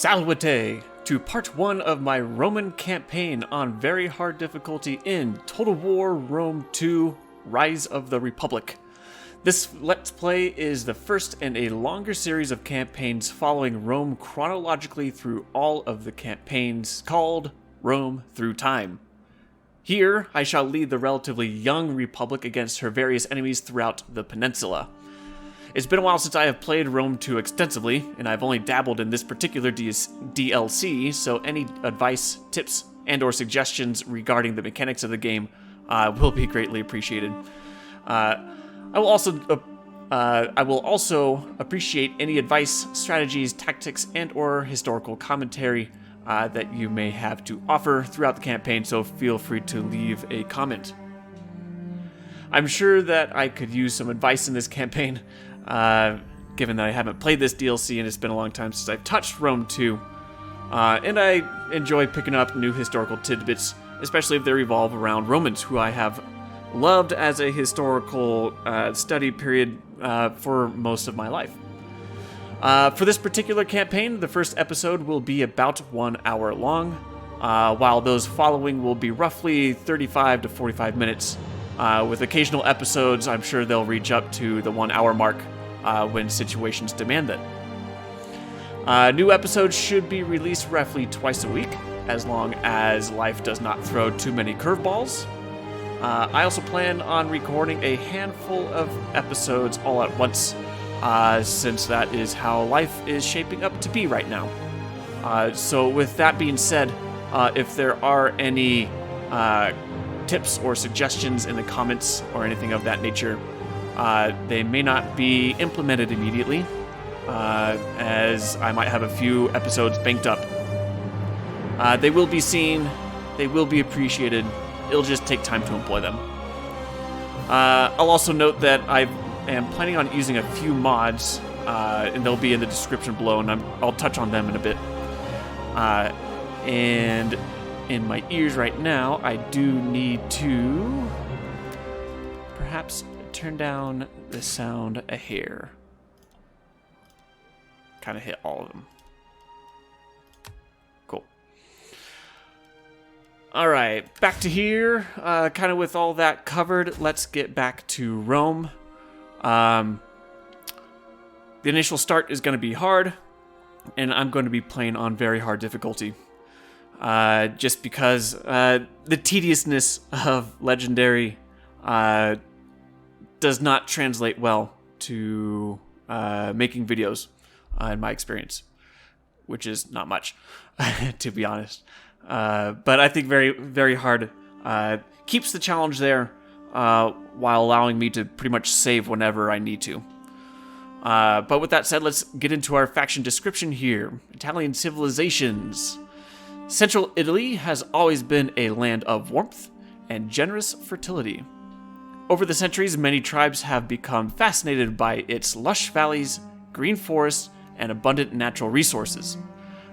Salute to part 1 of my Roman campaign on very hard difficulty in Total War Rome 2 Rise of the Republic. This Let's Play is the first in a longer series of campaigns following Rome chronologically through all of the campaigns called Rome Through Time. Here, I shall lead the relatively young Republic against her various enemies throughout the peninsula. It's been a while since I have played Rome 2 extensively, and I've only dabbled in this particular DLC, so any advice, tips, and or suggestions regarding the mechanics of the game will be greatly appreciated. I will also appreciate any advice, strategies, tactics, and or historical commentary that you may have to offer throughout the campaign, so feel free to leave a comment. I'm sure that I could use some advice in this campaign, given that I haven't played this DLC and it's been a long time since I've touched Rome 2. And I enjoy picking up new historical tidbits, especially if they revolve around Romans, who I have loved as a historical study period for most of my life. For this particular campaign, the first episode will be about 1 hour long, while those following will be roughly 35 to 45 minutes. With occasional episodes, I'm sure they'll reach up to the 1 hour mark when situations demand it. New episodes should be released roughly twice a week, as long as life does not throw too many curveballs. I also plan on recording a handful of episodes all at once, since that is how life is shaping up to be right now. So with that being said, if there are any tips or suggestions in the comments or anything of that nature, they may not be implemented immediately, as I might have a few episodes banked up. They will be seen, they will be appreciated, it'll just take time to employ them. I'll also note that I am planning on using a few mods, and they'll be in the description below, and I'll touch on them in a bit. And in my ears right now, I do need to perhaps turn down the sound a hair. Kind of hit all of them. Cool. Alright, back to here. Kind of with all that covered, let's get back to Rome. The initial start is going to be hard, and I'm going to be playing on very hard difficulty. Just because the tediousness of Legendary does not translate well to making videos, in my experience, which is not much, to be honest. But I think very, very hard keeps the challenge there, while allowing me to pretty much save whenever I need to. But with that said, let's get into our faction description here. Italian civilizations. Central Italy has always been a land of warmth and generous fertility. Over the centuries, many tribes have become fascinated by its lush valleys, green forests, and abundant natural resources.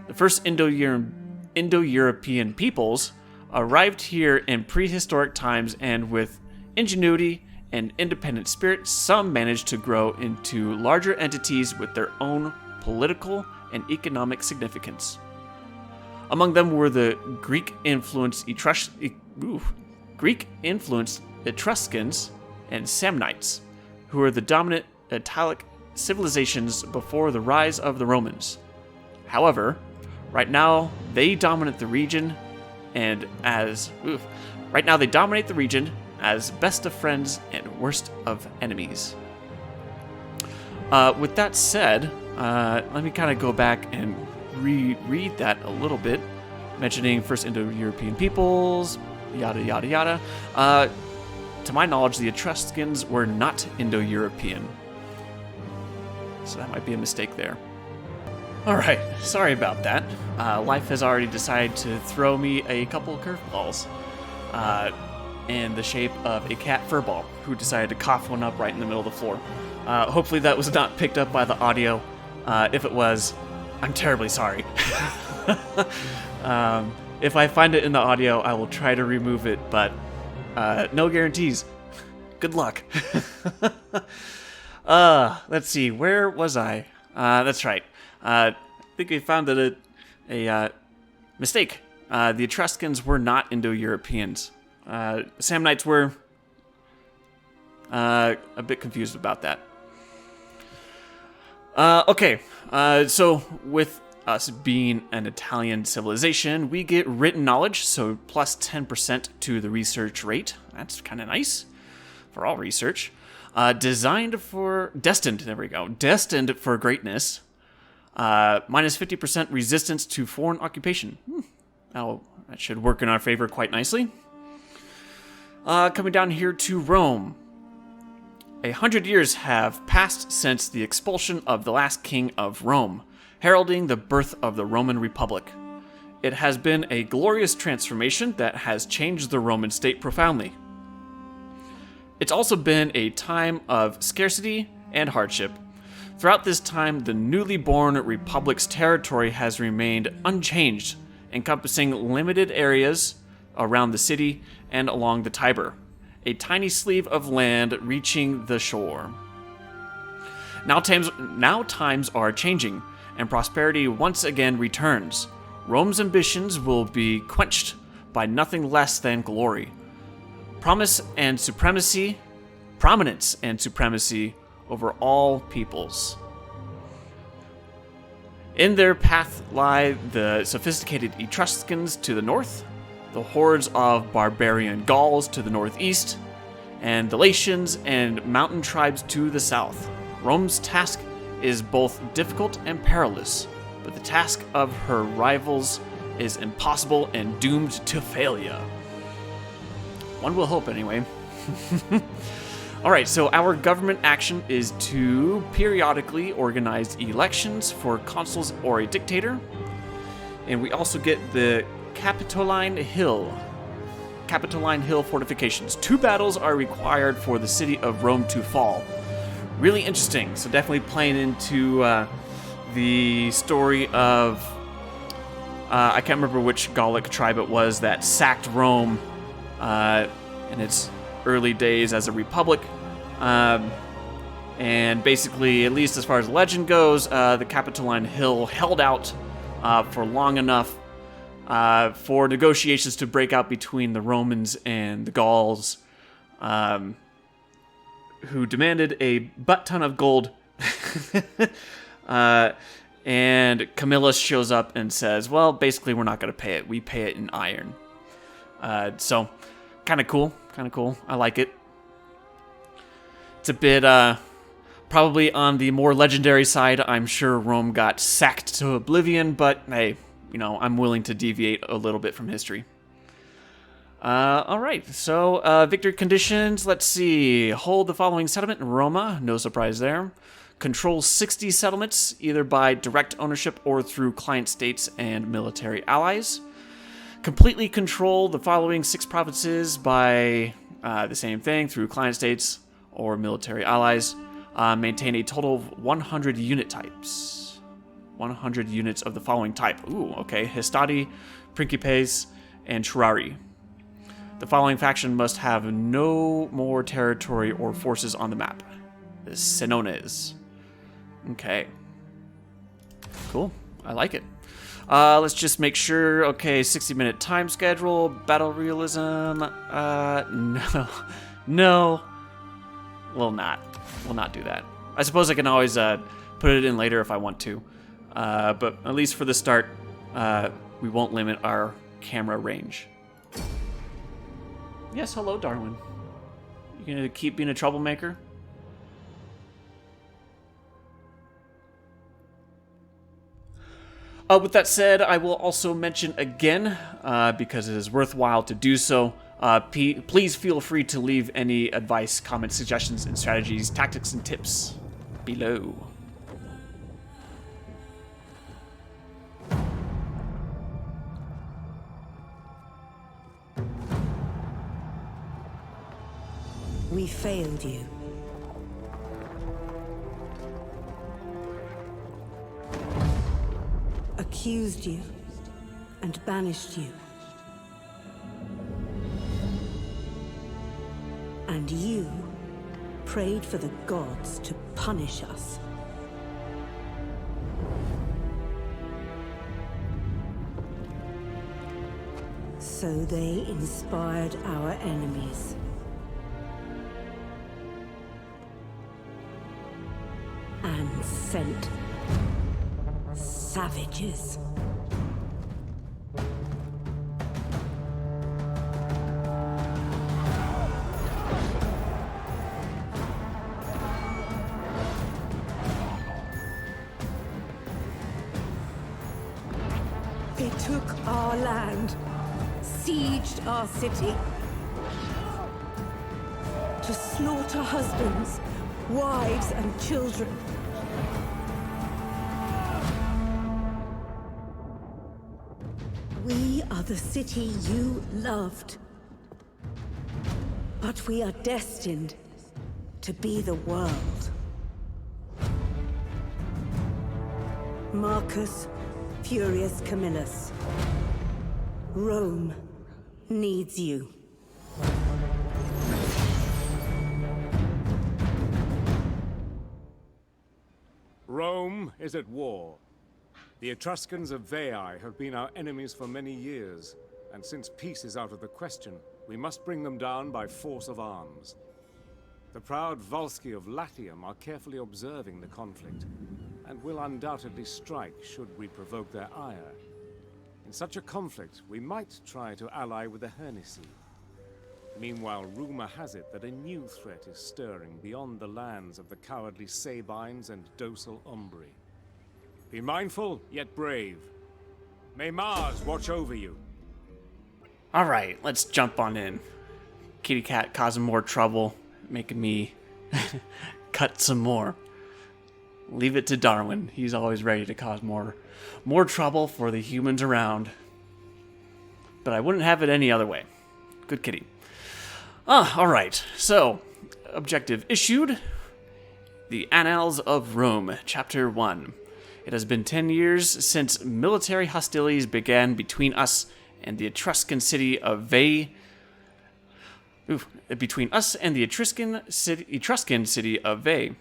The first Indo-European peoples arrived here in prehistoric times, and with ingenuity and independent spirit, some managed to grow into larger entities with their own political and economic significance. Among them were the Greek-influenced Etruscans and Samnites, who were the dominant Italic civilizations before the rise of the Romans. However, right now they dominate the region as best of friends and worst of enemies. With that said, let me kind of go back and reread that a little bit, mentioning first Indo-European peoples, yada yada yada. To my knowledge, the Etruscans were not Indo-European, so that might be a mistake there. Alright, sorry about that. Life has already decided to throw me a couple of curveballs, in the shape of a cat furball, who decided to cough one up right in the middle of the floor. Hopefully that was not picked up by the audio. If it was, I'm terribly sorry. If I find it in the audio, I will try to remove it, but no guarantees. Good luck. Let's see, where was I? That's right. I think I found that a mistake. The Etruscans were not Indo-Europeans. Samnites were a bit confused about that. Okay, so with us being an Italian civilization, we get written knowledge, so plus 10% to the research rate. That's kind of nice for all research. Destined for greatness. Minus 50% resistance to foreign occupation. That should work in our favor quite nicely. Coming down here to Rome. 100 years have passed since the expulsion of the last king of Rome, heralding the birth of the Roman Republic. It has been a glorious transformation that has changed the Roman state profoundly. It's also been a time of scarcity and hardship. Throughout this time, the newly born republic's territory has remained unchanged, encompassing limited areas around the city and along the Tiber, a tiny sleeve of land reaching the shore. Now times are changing, and prosperity once again returns. Rome's ambitions will be quenched by nothing less than glory. Prominence and supremacy over all peoples. In their path lie the sophisticated Etruscans to the north, the hordes of barbarian Gauls to the northeast, and the Latians and mountain tribes to the south. Rome's task is both difficult and perilous, but the task of her rivals is impossible and doomed to failure. One will hope, anyway. Alright, so our government action is to periodically organize elections for consuls or a dictator. And we also get the Capitoline Hill fortifications. 2 battles are required for the city of Rome to fall. Really interesting. So definitely playing into the story of... I can't remember which Gallic tribe it was that sacked Rome in its early days as a republic. And basically, at least as far as legend goes, the Capitoline Hill held out for long enough for negotiations to break out between the Romans and the Gauls, who demanded a butt-ton of gold. And Camillus shows up and says, well, basically, we're not going to pay it. We pay it in iron. So, kind of cool. I like it. It's a bit, probably on the more legendary side. I'm sure Rome got sacked to oblivion, but hey, I'm willing to deviate a little bit from history. Alright, so victory conditions, let's see. Hold the following settlement in Roma, no surprise there. Control 60 settlements, either by direct ownership or through client states and military allies. Completely control the following 6 provinces by the same thing, through client states or military allies. Maintain a total of 100 unit types. 100 units of the following type. Ooh, okay. Hastati, Principes, and Trari. The following faction must have no more territory or forces on the map. The Senones. Okay. Cool. I like it. Let's just make sure. Okay, 60-minute time schedule. Battle realism. No. We'll not do that. I suppose I can always put it in later if I want to. But at least for the start, we won't limit our camera range. Yes, hello, Darwin. You gonna keep being a troublemaker? With that said, I will also mention again, because it is worthwhile to do so, please feel free to leave any advice, comments, suggestions, and strategies, tactics, and tips below. We failed you. Accused you and banished you. And you prayed for the gods to punish us. So they inspired our enemies. And sent savages. They took our land, sieged our city, to slaughter husbands, wives, and children. We are the city you loved. But we are destined to be the world. Marcus Furious Camillus. Rome needs you. Rome is at war. The Etruscans of Veii have been our enemies for many years, and since peace is out of the question, we must bring them down by force of arms. The proud Volsci of Latium are carefully observing the conflict, and will undoubtedly strike should we provoke their ire. In such a conflict, we might try to ally with the Hernici. Meanwhile, rumor has it that a new threat is stirring beyond the lands of the cowardly Sabines and docile Umbri. Be mindful, yet brave. May Mars watch over you. Alright, let's jump on in. Kitty Cat causing more trouble, making me cut some more. Leave it to Darwin. He's always ready to cause more trouble for the humans around. But I wouldn't have it any other way. Good kitty. Alright. So, objective issued. The Annals of Rome, Chapter 1. It has been 10 years since military hostilities began between us and the Etruscan city of Veii. Between us and the Etruscan city of Veii.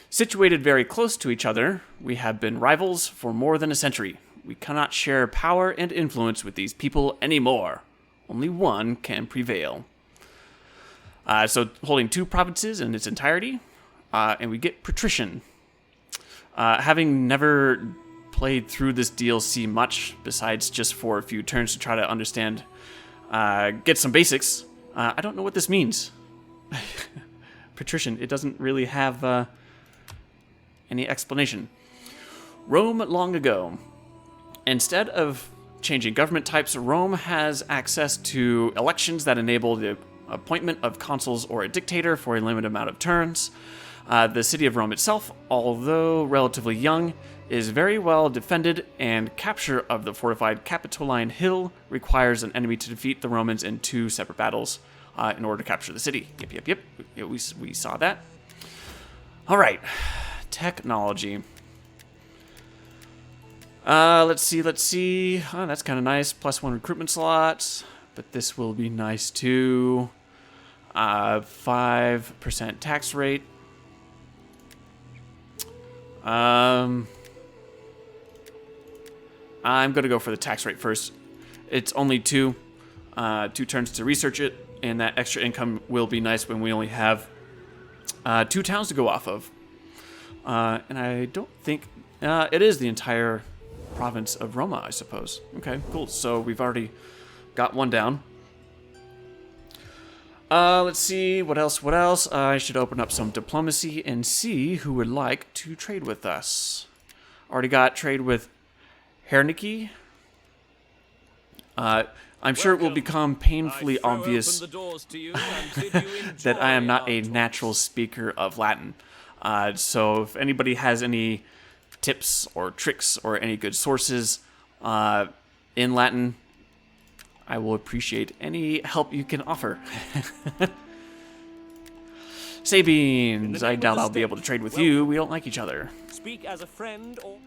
Situated very close to each other, we have been rivals for more than a century. We cannot share power and influence with these people anymore. Only one can prevail. So holding 2 provinces in its entirety, and we get patrician. Having never played through this DLC much, besides just for a few turns to try to understand, get some basics, I don't know what this means. Patrician, it doesn't really have any explanation. Rome long ago. Instead of changing government types, Rome has access to elections that enable the appointment of consuls or a dictator for a limited amount of turns. The city of Rome itself, although relatively young, is very well defended, and capture of the fortified Capitoline Hill requires an enemy to defeat the Romans in 2 separate battles in order to capture the city. Yep. We saw that. All right. Technology. Let's see. Oh, that's kind of nice. +1 recruitment slots. But this will be nice too. 5% tax rate. I'm going to go for the tax rate first. It's only 2 turns to research it, and that extra income will be nice when we only have 2 towns to go off of. And I don't think it is the entire province of Roma, I suppose. Okay, cool. So we've already got 1 down. Let's see, what else? I should open up some diplomacy and see who would like to trade with us. Already got trade with Hernici. I'm sure it will become painfully obvious that I am not a natural speaker of Latin. So if anybody has any tips or tricks or any good sources in Latin, I will appreciate any help you can offer. Sabines, I doubt I'll be able to trade with you. We don't like each other. Speak as a friend or...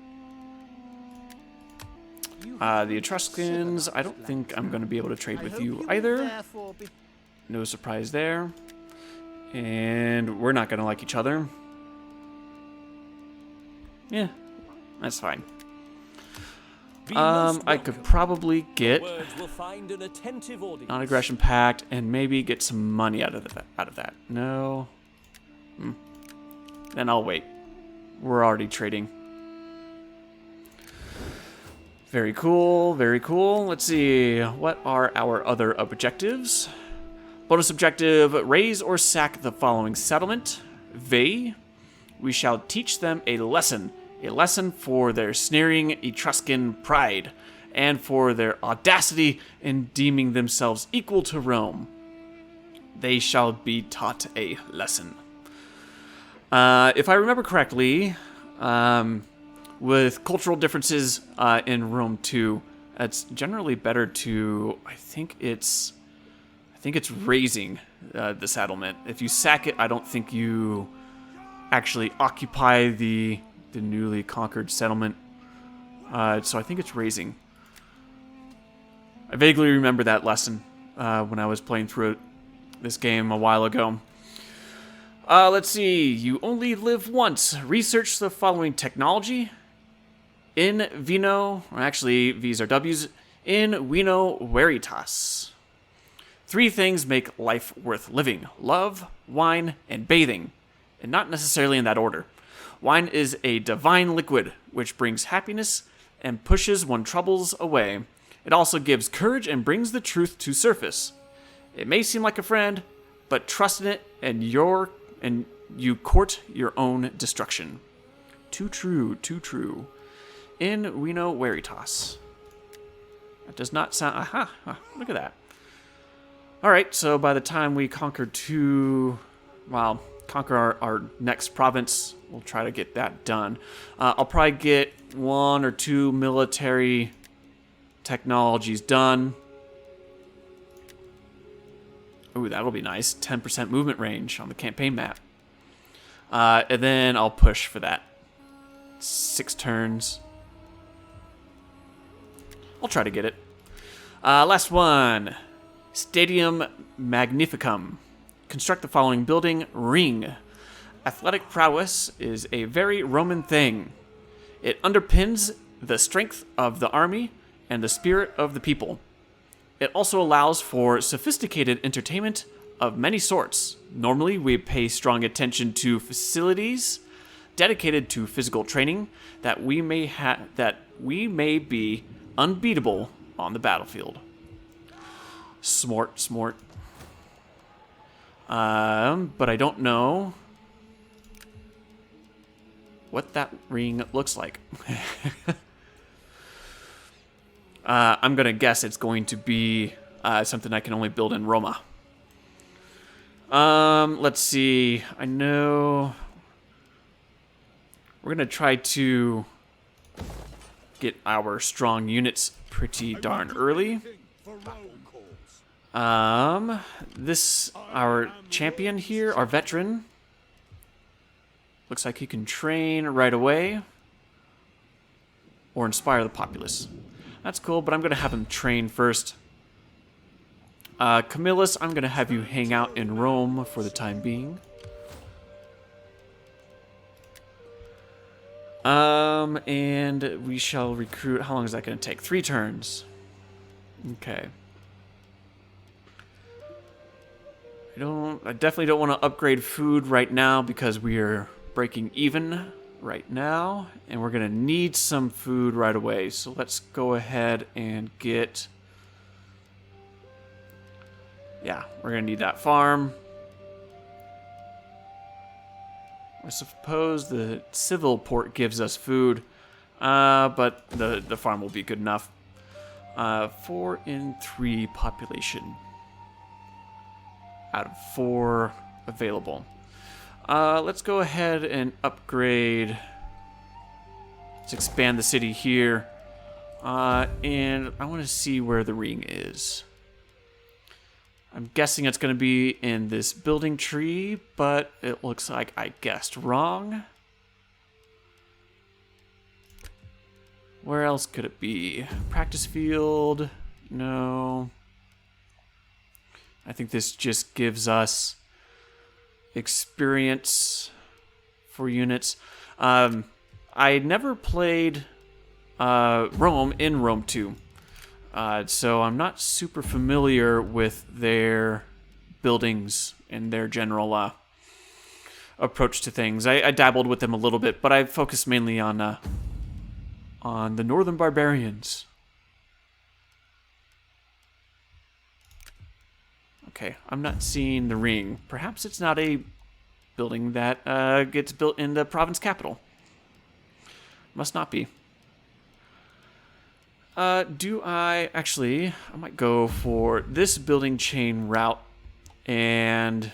The Etruscans, I don't think I'm going to be able to trade with you either. No surprise there. And we're not going to like each other. Yeah, that's fine. I could probably get Words will find an attentive audience. non-aggression pact and maybe get some money out of that. No. Then I'll wait. We're already trading. Very cool, very cool. Let's see, what are our other objectives? Bonus objective, raise or sack the following settlement. Veii, we shall teach them a lesson for their sneering Etruscan pride, and for their audacity in deeming themselves equal to Rome. They shall be taught a lesson. If I remember correctly, with cultural differences in Rome too, it's generally better to, I think it's raising the settlement. If you sack it, I don't think you actually occupy the newly conquered settlement. So I think it's raising. I vaguely remember that lesson when I was playing through this game a while ago. Let's see. You only live once. Research the following technology. In vino, or actually V's are W's, in vino veritas. 3 things make life worth living: love, wine, and bathing. And not necessarily in that order. Wine is a divine liquid which brings happiness and pushes one's troubles away. It also gives courage and brings the truth to surface. It may seem like a friend, but trust in it and you court your own destruction. Too true, too true. In vino veritas. That does not sound... Aha, look at that. Alright, so by the time we conquer our next province, we'll try to get that done. I'll probably get 1 or 2 military technologies done. Ooh, that'll be nice. 10% movement range on the campaign map. And then I'll push for that. 6 turns. I'll try to get it. Last one. Stadium Magnificum. Construct the following building. Ring. Athletic prowess is a very Roman thing. It underpins the strength of the army and the spirit of the people. It also allows for sophisticated entertainment of many sorts. Normally, we pay strong attention to facilities dedicated to physical training that we may be unbeatable on the battlefield. Smart. But I don't know what that ring looks like. I'm gonna guess it's going to be something I can only build in Roma. Let's see. I know we're gonna try to get our strong units pretty darn early. Our champion here, our veteran, looks like he can train right away or inspire the populace. That's cool, but I'm going to have him train first. Camillus, I'm going to have you hang out in Rome for the time being. And we shall recruit. How long is that going to take? 3 turns. Okay. I definitely don't want to upgrade food right now because we are breaking even right now, and we're gonna need some food right away. So let's go ahead and get... Yeah, we're gonna need that farm. I suppose the civil port gives us food, but the farm will be good enough. 4 in 3 population out of 4 available. Let's go ahead and upgrade. Let's expand the city here. And I want to see where the ring is. I'm guessing it's going to be in this building tree, but it looks like I guessed wrong. Where else could it be? Practice field? No. I think this just gives us experience for units. I never played Rome in Rome 2. So I'm not super familiar with their buildings and their general approach to things. I dabbled with them a little bit, but I focused mainly on the Northern Barbarians. Okay, I'm not seeing the ring. Perhaps it's not a building that gets built in the province capital. Must not be. Do I... Actually, I might go for this building chain route. And...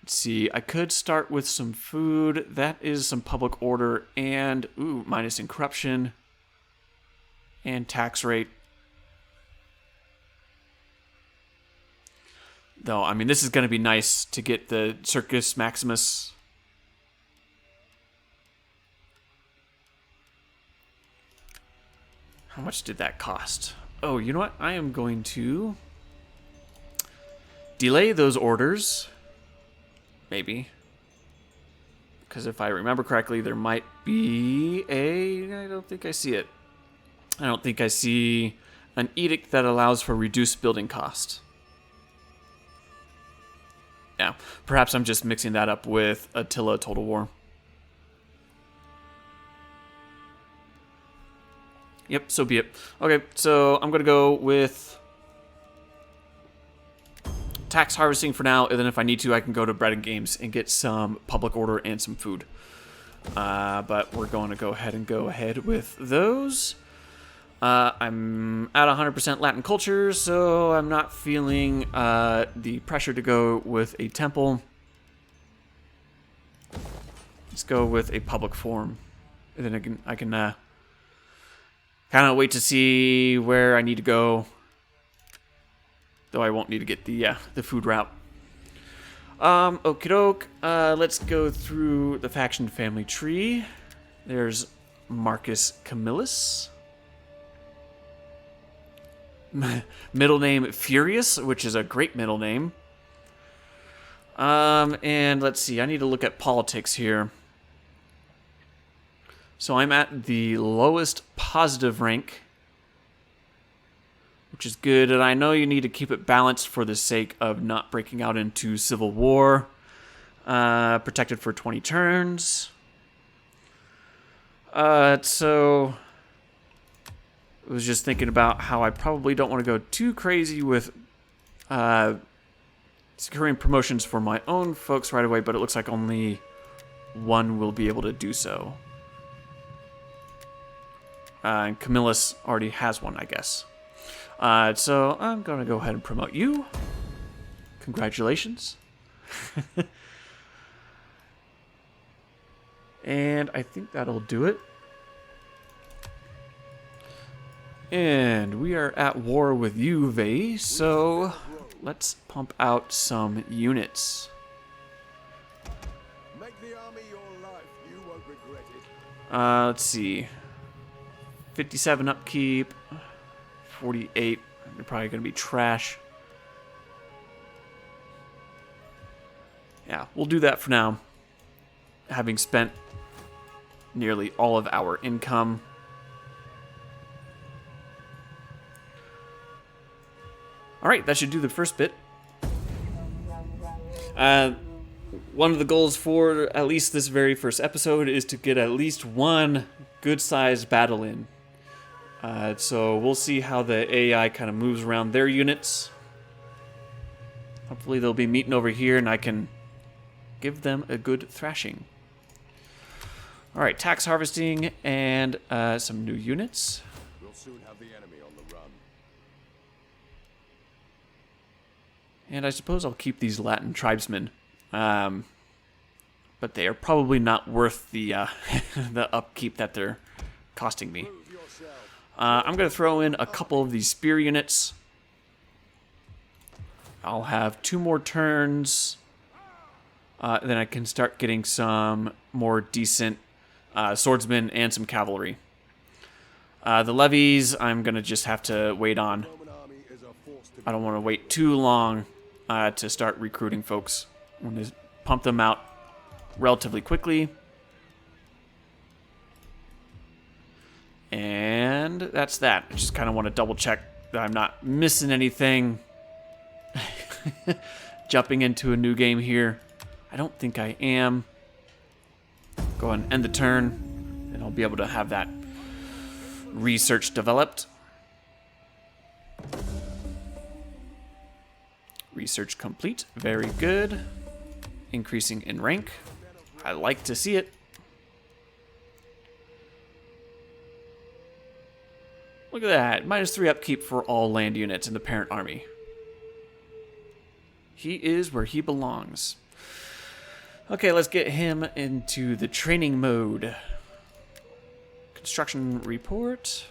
Let's see. I could start with some food. That is some public order. And... Ooh, minus in corruption. And tax rate. Though, I mean, this is going to be nice to get the Circus Maximus. How much did that cost? Oh, you know what? I am going to delay those orders. Maybe. Because if I remember correctly, there might be I don't think I see it. I don't think I see an edict that allows for reduced building cost. Yeah, perhaps I'm just mixing that up with Attila Total War. Yep, so be it. Okay, so I'm going to go with tax harvesting for now, and then if I need to, I can go to Bread and Games and get some public order and some food. But we're going to go ahead with those. I'm at 100% Latin culture, so I'm not feeling the pressure to go with a temple. Let's go with a public forum. And then I can kind of wait to see where I need to go. Though I won't need to get the food route. Okie doke. Let's go through the faction family tree. There's Marcus Camillus. Middle name Furious, which is a great middle name. And let's see, I need to look at politics here. So I'm at the lowest positive rank, which is good, and I know you need to keep it balanced for the sake of not breaking out into civil war. Protected for 20 turns. So I was just thinking about how I probably don't want to go too crazy with securing promotions for my own folks right away, but it looks like only one will be able to do so. And Camillus already has one, I guess. So I'm going to go ahead and promote you. Congratulations. And I think that'll do it. And we are at war with Juve, so let's pump out some units. Make the army your life. You won't regret it. Let's see. 57 upkeep. 48. They're probably going to be trash. Yeah, we'll do that for now. Having spent nearly all of our income. Alright, that should do the first bit. One of the goals for at least this very first episode is to get at least one good-sized battle in. So we'll see how the AI kind of moves around their units. Hopefully they'll be meeting over here and I can give them a good thrashing. Alright, tax harvesting and some new units. We'll soon have the enemy on the run. And I suppose I'll keep these Latin tribesmen. But they are probably not worth the the upkeep that they're costing me. I'm going to throw in a couple of these spear units. I'll have 2 more turns. Then I can start getting some more decent swordsmen and some cavalry. The levies, I'm going to just have to wait on. I don't want to wait too long to start recruiting folks. I'm going to pump them out relatively quickly. And that's that. I just kind of want to double check that I'm not missing anything. Jumping into a new game here. I don't think I am. Go ahead and end the turn, and I'll be able to have that research developed. Research complete. Very good. Increasing in rank. I like to see it. Look at that. -3 upkeep for all land units in the parent army. He is where he belongs. Okay, let's get him into the training mode. Construction report.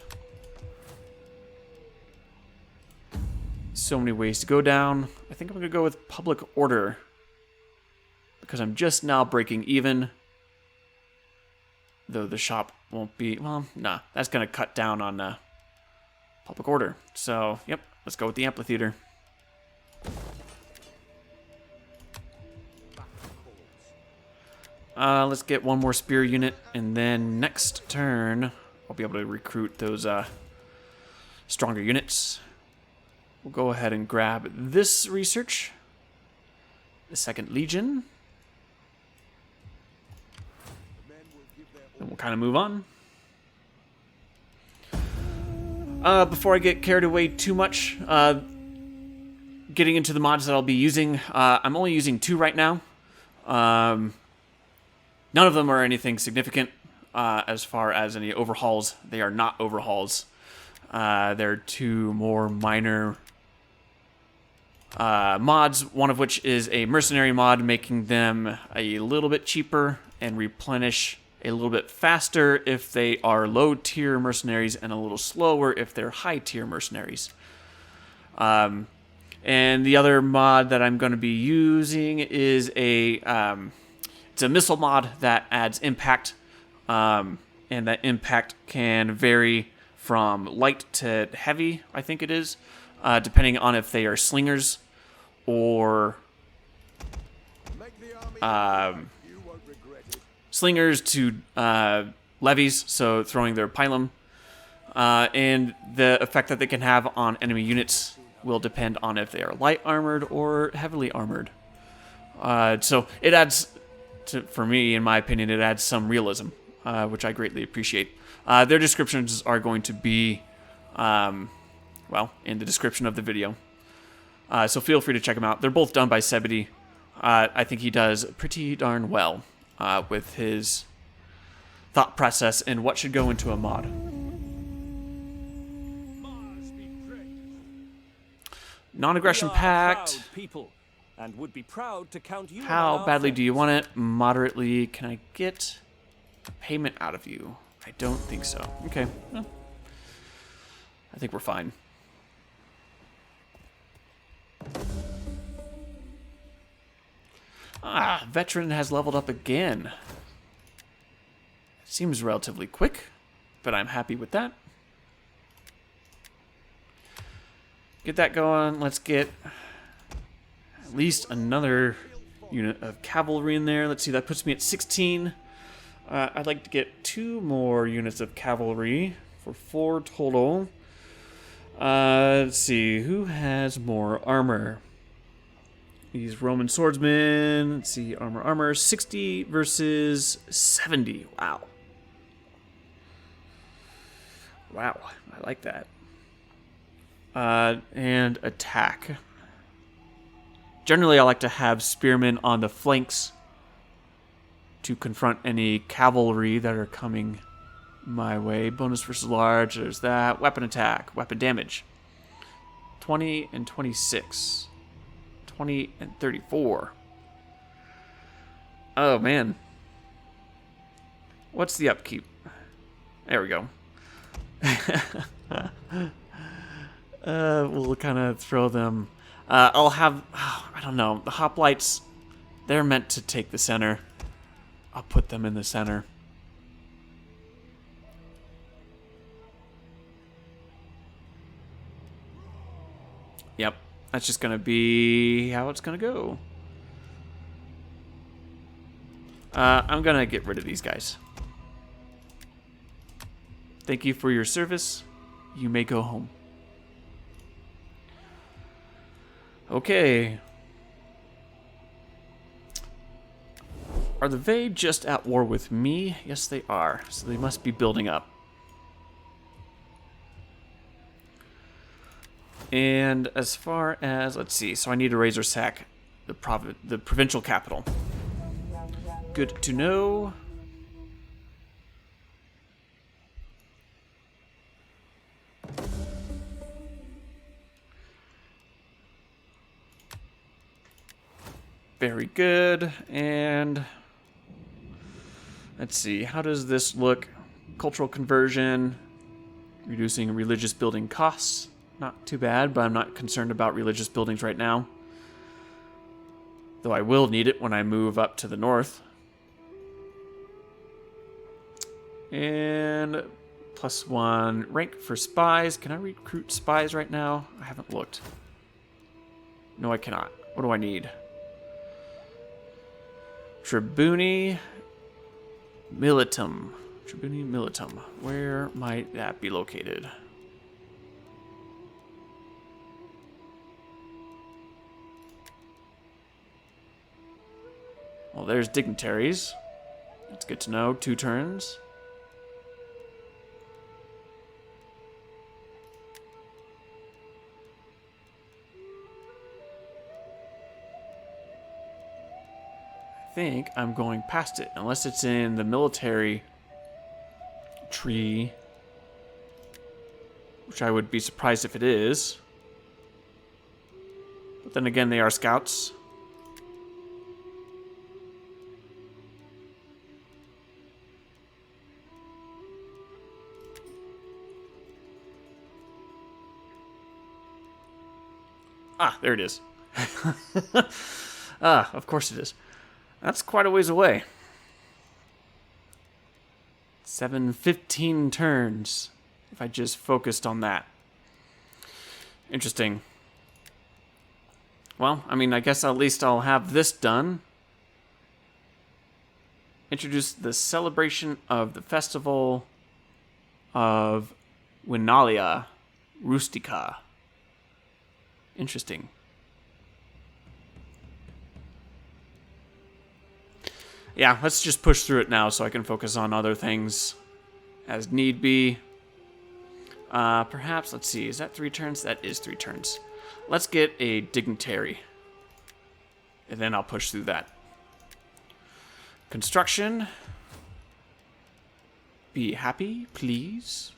So many ways to go down. I think I'm going to go with public order, because I'm just now breaking even. Though the shop won't be... Well, nah. That's going to cut down on public order. So, yep. Let's go with the amphitheater. Let's get one more spear unit, and then next turn I'll be able to recruit those stronger units. We'll go ahead and grab this research, the 2nd Legion, and we'll kind of move on. Before I get carried away too much, getting into the mods that I'll be using, I'm only using 2 right now. None of them are anything significant as far as any overhauls. They are not overhauls. They're 2 more minor mods, one of which is a mercenary mod, making them a little bit cheaper and replenish a little bit faster if they are low-tier mercenaries and a little slower if they're high-tier mercenaries. And the other mod that I'm going to be using is it's a missile mod that adds impact, and that impact can vary from light to heavy, I think it is, depending on if they are slingers or slingers to levies, so throwing their pylum, and the effect that they can have on enemy units will depend on if they are light armored or heavily armored. So it adds... for me, in my opinion, it adds some realism, which I greatly appreciate. Their descriptions are going to be, well, in the description of the video. So feel free to check them out. They're both done by Sebidee. I think he does pretty darn well with his thought process and what should go into a mod. Non-aggression pact. People, and would be proud to count you. How badly do you want it? Moderately. Can I get a payment out of you? I don't think so. Okay. Well, I think we're fine. Ah, veteran has leveled up again. Seems relatively quick, but I'm happy with that. Get that going. Let's get at least another unit of cavalry in there. Let's see, that puts me at 16. I'd like to get 2 more units of cavalry for 4 total. Let's see, who has more armor? These Roman swordsmen. Let's see, armor. 60 versus 70. Wow. Wow, I like that. And attack. Generally, I like to have spearmen on the flanks to confront any cavalry that are coming my way. Bonus versus large, there's that. Weapon attack, weapon damage. 20 and 26. 20 and 34. Oh, man. What's the upkeep? There we go. We'll kind of throw them. I'll have, I don't know, the hoplites, they're meant to take the center. I'll put them in the center. Yep, that's just going to be how it's going to go. I'm going to get rid of these guys. Thank you for your service. You may go home. Okay. Are the Vey just at war with me? Yes, they are. So they must be building up. And as far as, let's see, so I need to razor sack the provincial capital. Good to know. Very good. And let's see, how does this look? Cultural conversion, reducing religious building costs. Not too bad, but I'm not concerned about religious buildings right now. Though I will need it when I move up to the north. And +1 rank for spies. Can I recruit spies right now? I haven't looked. No, I cannot. What do I need? Tribuni Militum. Tribuni Militum. Where might that be located? Well, there's dignitaries. That's good to know. 2 turns. I think I'm going past it, unless it's in the military tree, which I would be surprised if it is. But then again, they are scouts. Ah, there it is. Ah, of course it is. That's quite a ways away. 15 turns, if I just focused on that. Interesting. Well, I mean, I guess at least I'll have this done. Introduce the celebration of the festival of Winalia Rustica. Interesting. Yeah, let's just push through it now so I can focus on other things as need be. Perhaps, let's see, is that 3 turns? That is 3 turns. Let's get a dignitary. And then I'll push through that. Construction. Be happy, please.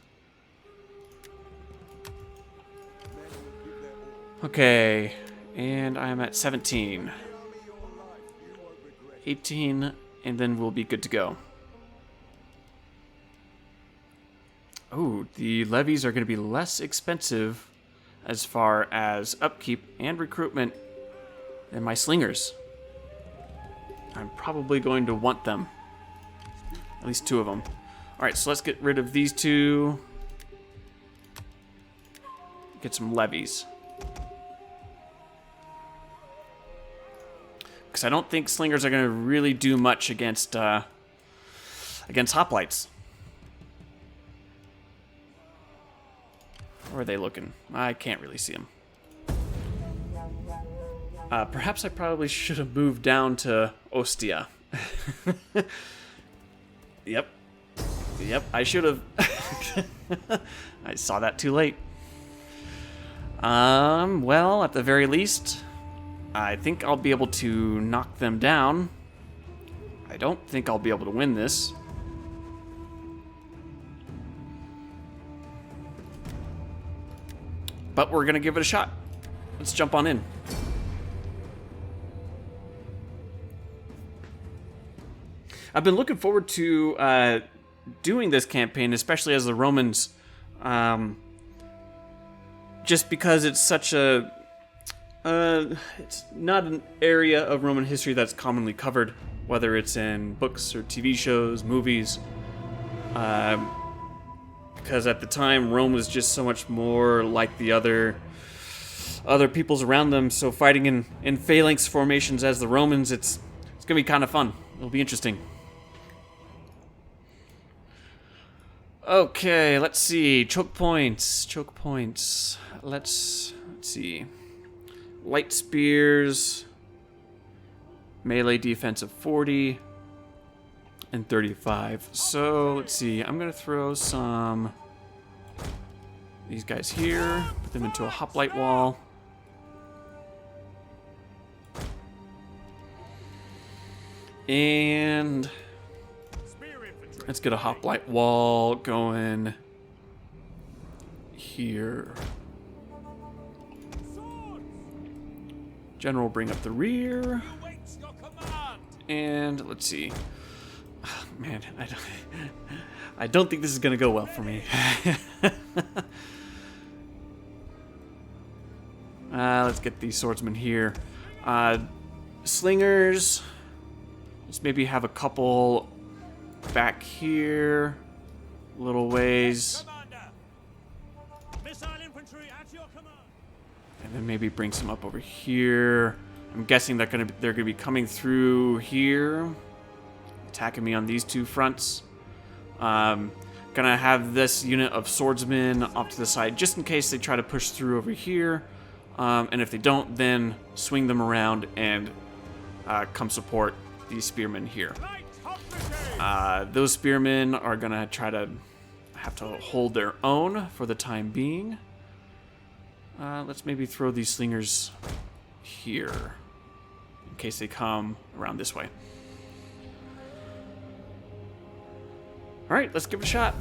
Okay, and I'm at 17. 18, and then we'll be good to go. Oh, the levies are going to be less expensive as far as upkeep and recruitment than my slingers. I'm probably going to want them. At least 2 of them. Alright, so let's get rid of these 2. Get some levies. Because I don't think slingers are going to really do much against hoplites. Where are they looking? I can't really see them. Perhaps I probably should have moved down to Ostia. Yep, I should have. I saw that too late. Well, at the very least, I think I'll be able to knock them down. I don't think I'll be able to win this. But we're going to give it a shot. Let's jump on in. I've been looking forward to doing this campaign, especially as the Romans, just because it's such a... it's not an area of Roman history that's commonly covered, whether it's in books or TV shows, movies. Because at the time, Rome was just so much more like the other peoples around them. So fighting in phalanx formations as the Romans, it's gonna be kind of fun. It'll be interesting. Okay, let's see. Choke points. Choke points. Let's see. Light spears. Melee defense of 40 and 35. So let's see. I'm gonna throw some these guys here. Put them into a hoplite wall. And let's get a hoplite wall going here. General, bring up the rear. And let's see. Oh, man, I don't think this is gonna go well for me. Let's get these swordsmen here. Slingers. Let's maybe have a couple back here, a little ways. And then maybe bring some up over here. I'm guessing they're gonna be coming through here, attacking me on these two fronts. Gonna have this unit of swordsmen off to the side just in case they try to push through over here. And if they don't, then swing them around and come support these spearmen here. Those spearmen are gonna try to have to hold their own for the time being. Let's maybe throw these slingers here in case they come around this way. Alright, let's give it a shot.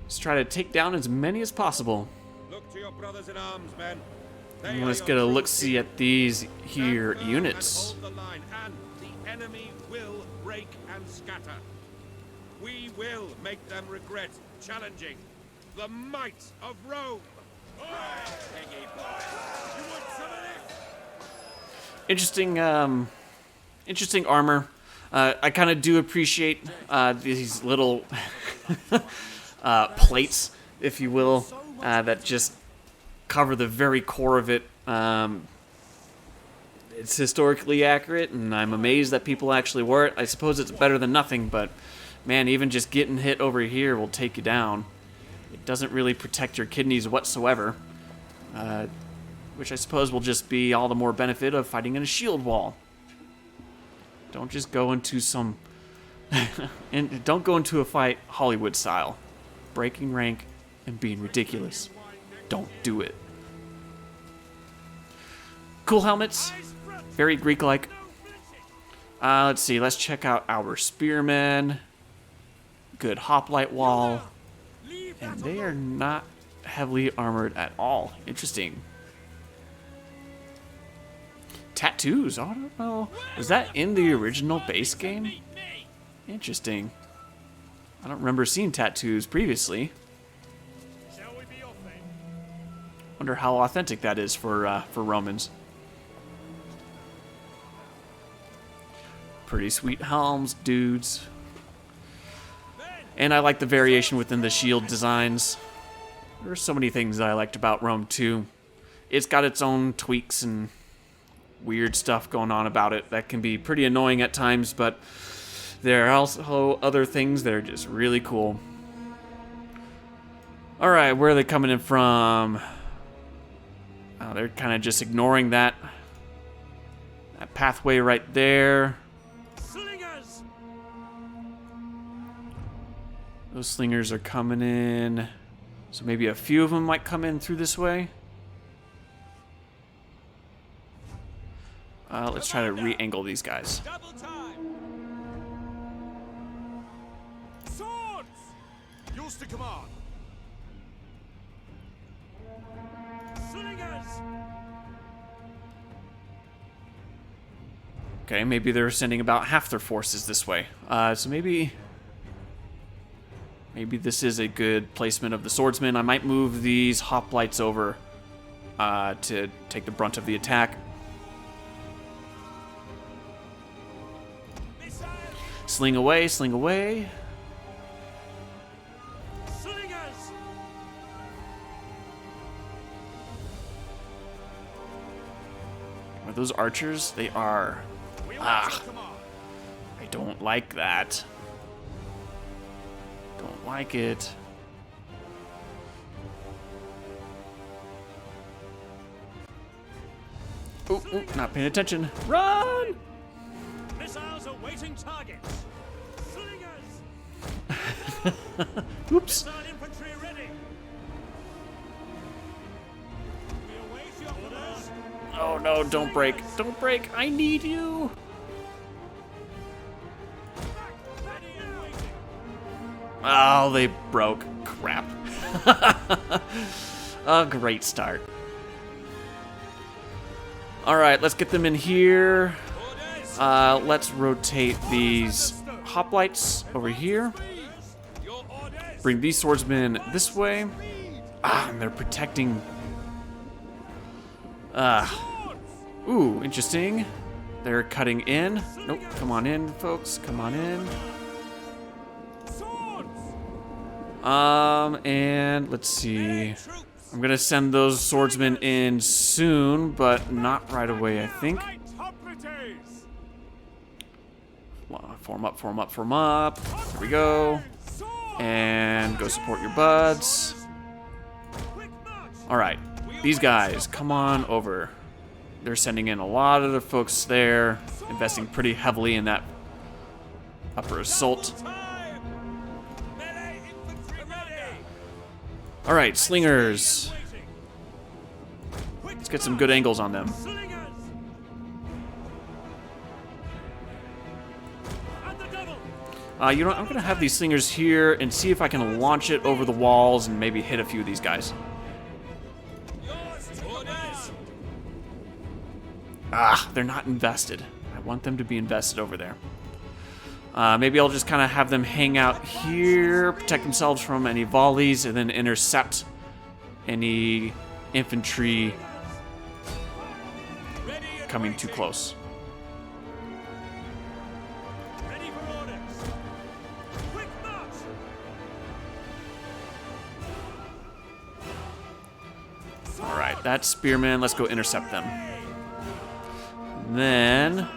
Let's try to take down as many as possible. Look to your brothers in arms, men. And let's get a look-see at these here units. Hold the line, and the enemy will break and scatter. We will make them regret challenging the might of Rome. Peggy boy, you want some of this? Interesting armor. I kind of do appreciate these little plates, if you will, that just cover the very core of it. It's historically accurate, and I'm amazed that people actually wear it. I suppose it's better than nothing, but man, even just getting hit over here will take you down. It doesn't really protect your kidneys whatsoever, which I suppose will just be all the more benefit of fighting in a shield wall. Don't just go into some... and don't go into a fight Hollywood style. Breaking rank and being ridiculous. Don't do it. Cool helmets. Very Greek-like. Let's see. Let's check out our spearmen. Good hoplite wall. And they are not heavily armored at all. Interesting. Tattoos. I don't know. Was that in the original base game? Interesting. I don't remember seeing tattoos previously. Wonder how authentic that is for Romans. Pretty sweet helms, dudes. And I like the variation within the shield designs. There are so many things that I liked about Rome 2. It's got its own tweaks and weird stuff going on about it that can be pretty annoying at times, but there are also other things that are just really cool. Alright, where are they coming in from? Oh, they're kind of just ignoring that pathway right there. Slingers! Those slingers are coming in. So maybe a few of them might come in through this way. Let's try to re-angle these guys. Double time! Swords! Yours to command. Slingers! Okay, maybe they're sending about half their forces this way. So maybe this is a good placement of the swordsmen. I might move these hoplites over to take the brunt of the attack. Sling away, sling away. Slingers! Are those archers? They are. Ah, I don't like that. Don't like it. Oh, not paying attention. Run! Missiles awaiting targets. Slingers. Oops. Missile infantry ready. We await your orders. Oh no, don't break. Don't break. I need you. Ready and waiting. Oh, they broke. Crap. A great start. Alright, let's get them in here. Let's rotate these hoplites over here. Your orders. Bring these swordsmen this way. And they're protecting. Ooh, interesting. They're cutting in. Nope, come on in, folks. Come on in. And let's see. I'm gonna send those swordsmen in soon, but not right away, I think. Form up, form up, form up. There we go. And go support your buds. Alright, these guys, come on over. They're sending in a lot of their folks there, investing pretty heavily in that upper assault. Alright, slingers. Let's get some good angles on them. You know what, I'm going to have these slingers here and see if I can launch it over the walls and maybe hit a few of these guys. They're not invested. I want them to be invested over there. Maybe I'll just kind of have them hang out here, protect themselves from any volleys, and then intercept any infantry coming too close. Ready for orders. Quick march. Alright, that's spearmen. Let's go intercept them. And then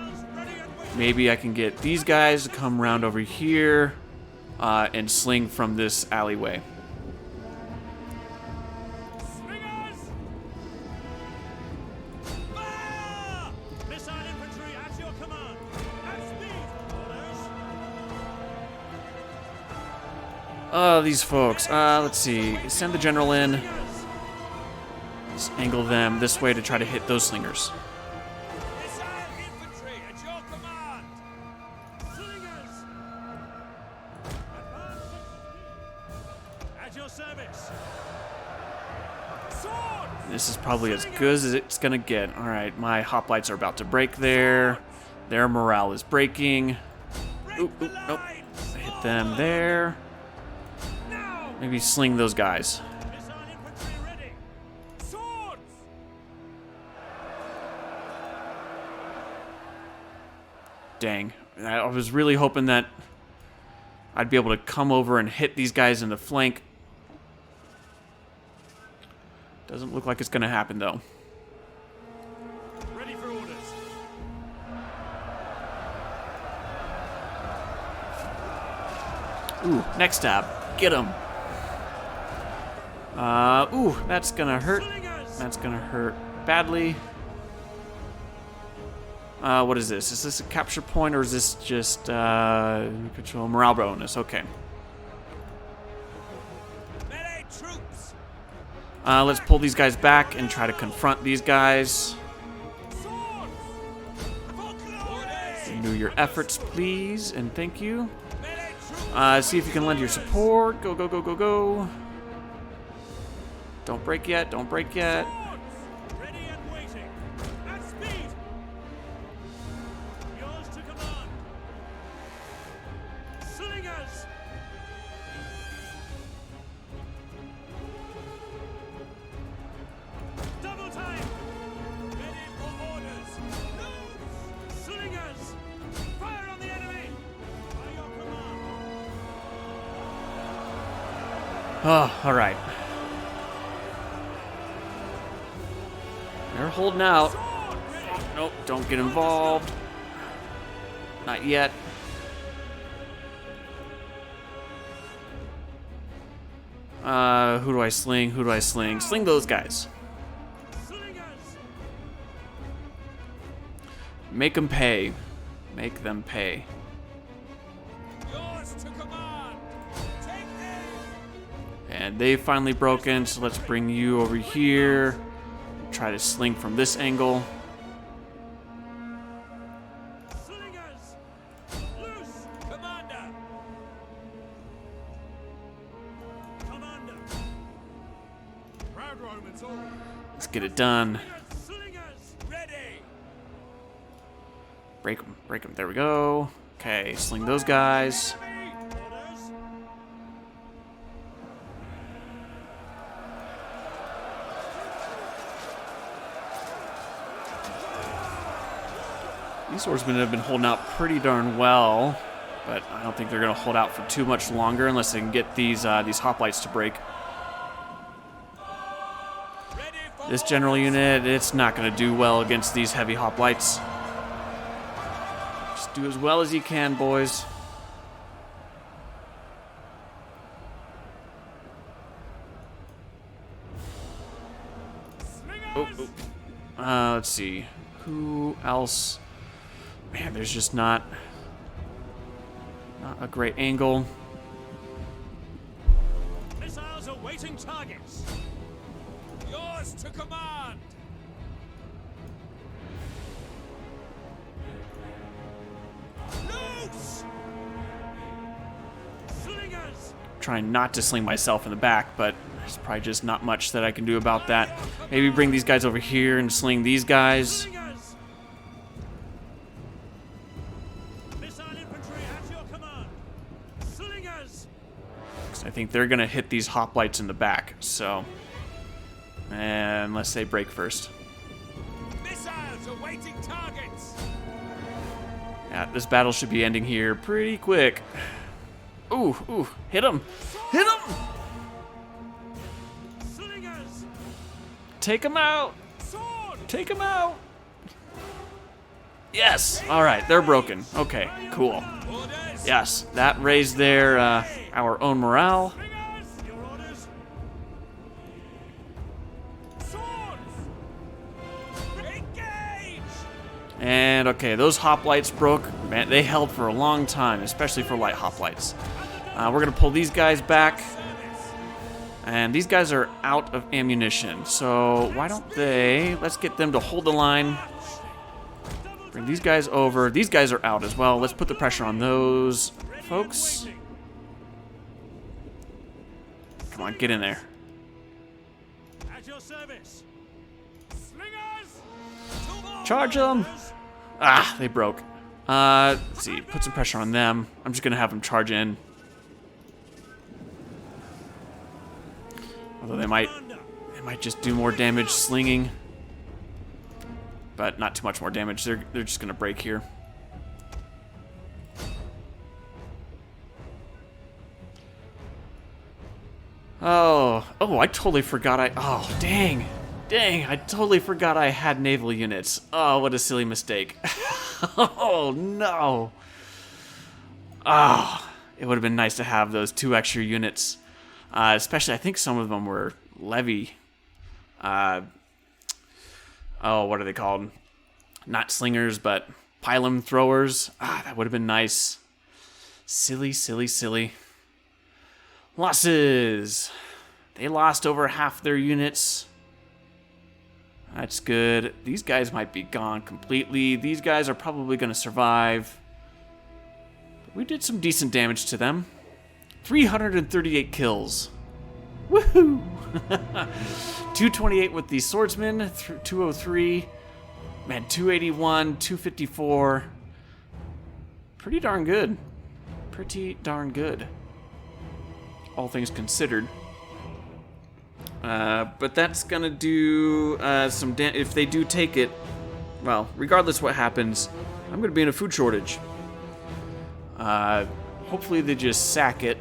maybe I can get these guys to come around over here and sling from this alleyway. Slingers. Fire! Missile infantry at your command. At speed. Orders. These folks. Let's see. Send the general in. Let's angle them this way to try to hit those slingers. Missile infantry at your command. Slingers. At your service. Sword. This is probably as good as it's gonna get. Alright, my hoplites are about to break there. Their morale is breaking. Nope. I hit them there. Now. Maybe sling those guys. Missile infantry ready. Swords. Dang. I was really hoping that I'd be able to come over and hit these guys in the flank. Doesn't look like it's gonna happen though. Ready for orders. Ooh, next stab. Get him. Ooh, that's gonna hurt. That's gonna hurt badly. What is this? Is this a capture point or is this just control morale bonus? Okay. Melee troops. Let's pull these guys back and try to confront these guys. Renew your efforts, please, and thank you. Melee troops. See if you can lend your support. Go, go, go, go, go. Don't break yet. Don't break yet. Ready and waiting. At speed. Yours to command. Slingers. Double time. Ready for orders. Move. Slingers. Fire on the enemy. By your command. Oh, all right. They're holding out. Sword ready. Nope, don't get involved. Not yet. Who do I sling? Who do I sling? Sling those guys. Slingers! Make them pay. Make them pay. Yours to command. Take aim. And they finally broken, so let's bring you over here. Try to sling from this angle. Slingers! Loose! Commander. Commander! Proud Romans all. Let's get it done. Slingers! Ready. Break them. Break them. There we go. Okay, sling those guys. Orders! These swordsmen have been holding out pretty darn well, but I don't think they're going to hold out for too much longer unless they can get these hoplites to break. Ready for This general unit, it's not going to do well against these heavy hoplites. Just do as well as you can, boys. Oh, oh. Let's see. Who else? Man, there's just not a great angle. Missiles awaiting targets! yours to command. Loose. Slingers! Trying not to sling myself in the back, but there's probably just not much that I can do about that. Maybe bring these guys over here and sling these guys. Slingers! Missile infantry at your command! Slingers! 'Cause I think they're gonna hit these hoplites in the back, so. Unless they break first. Missiles awaiting targets. Yeah, this battle should be ending here pretty quick. Ooh, ooh, hit him! Hit him! Slingers! Take him out! Sword. Take him out! Yes! Alright, they're broken. Okay, cool. Orders. Yes, that raised their, our own morale. Slingers! Your orders! Swords. Engage. And okay, those hoplites broke. Man, they held for a long time, especially for light hoplites. We're gonna pull these guys back. And these guys are out of ammunition, so why don't they... Let's get them to hold the line. Bring these guys over. These guys are out as well. Let's put the pressure on those folks. Come on, get in there. At your service! Slingers! Charge them! Ah, they broke. Let's see, put some pressure on them. I'm just gonna have them charge in. Although they might just do more damage slinging. But not too much more damage. They're just gonna break here. Oh, I totally forgot oh, dang, I totally forgot I had naval units. Oh, what a silly mistake. Oh, no. Oh, it would have been nice to have those 2 extra units. Especially, I think some of them were levy. Oh, what are they called? Not slingers, but pylon throwers. That would have been nice. Silly, silly, silly. Losses. They lost over half their units. That's good. These guys might be gone completely. These guys are probably going to survive. But we did some decent damage to them. 338 kills. Woohoo! 228 with the swordsman, 203. Man, 281, 254. Pretty darn good. Pretty darn good. All things considered. But that's gonna do some damage. If they do take it, well, regardless what happens, I'm gonna be in a food shortage. Hopefully they just sack it.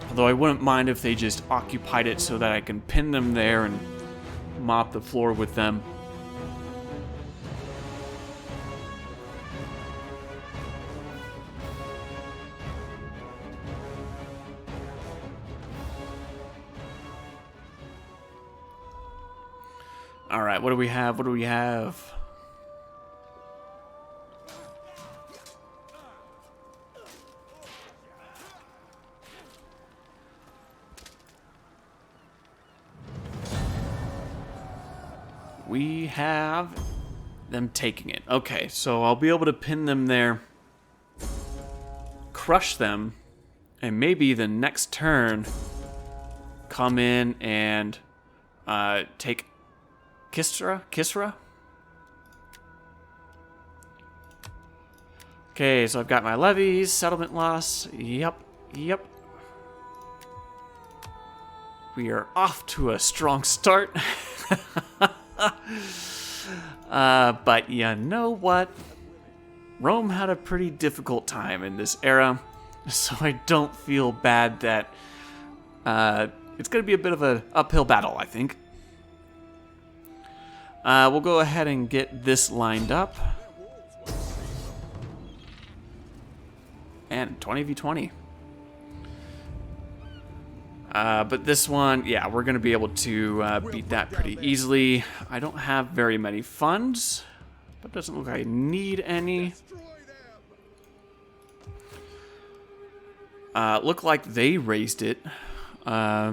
Although I wouldn't mind if they just occupied it so that I can pin them there and mop the floor with them. All right, what do we have? What do we have? We have them taking it. Okay, so I'll be able to pin them there, crush them, and maybe the next turn come in and take Kisra? Okay, so I've got my levies, settlement loss. Yep. We are off to a strong start. But you know what? Rome had a pretty difficult time in this era, so I don't feel bad that it's going to be a bit of an uphill battle, I think. We'll go ahead and get this lined up. And 20v20. But this one, yeah, we're going to be able to beat that pretty easily. I don't have very many funds, but it doesn't look like I need any. Look like they raised it. Yeah,